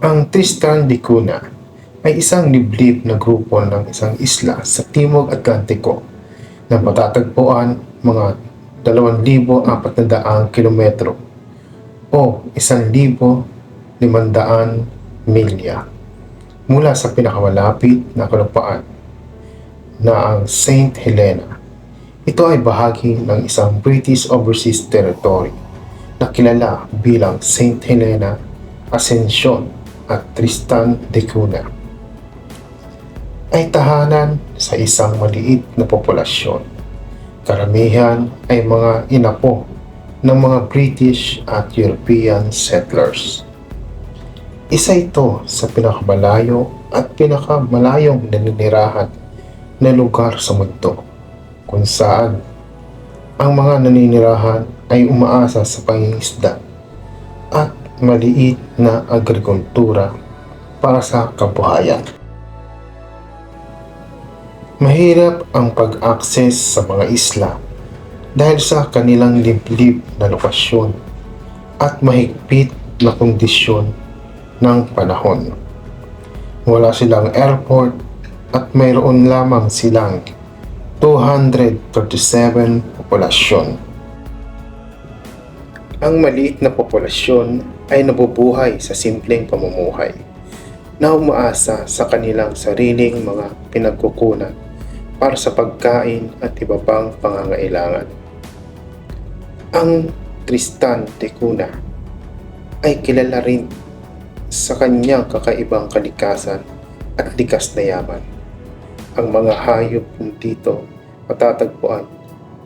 Ang Tristan da Cunha ay isang liblib na grupo ng isang isla sa Timog Atlantiko na matatagpuan mga 2,400 kilometro o 1,500 milya mula sa pinakamalapit na kalupaan na ang Saint Helena. Ito ay bahagi ng isang British Overseas Territory na kilala bilang Saint Helena, Ascension at Tristan da Cunha. Ay tahanan sa isang maliit na populasyon. Karamihan ay mga inapo ng mga British at European settlers. Isa ito sa pinakamalayo at pinakamalayong naninirahan na lugar sa mundo, kung saan ang mga naninirahan ay umaasa sa pangingisda at maliit na agrikultura para sa kabuhayan. Mahirap ang pag-access sa mga isla dahil sa kanilang liblib na lokasyon at mahigpit na kondisyon ng panahon. Wala silang airport at mayroon lamang silang 237 populasyon. Ang maliit na populasyon ay nabubuhay sa simpleng pamumuhay na umaasa sa kanilang sariling mga pinagkukunan para sa pagkain at iba pang pangangailangan. Ang Tristan da Cunha ay kilala rin sa kanyang kakaibang kalikasan at likas na yaman. Ang mga hayop dito matatagpuan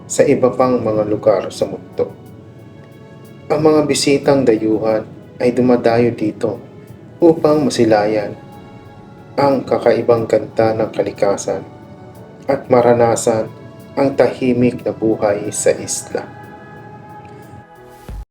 sa iba pang mga lugar sa mundo. Ang mga bisitang dayuhan ay dumadayo dito upang masilayan ang kakaibang ganda ng kalikasan at maranasan ang tahimik na buhay sa isla.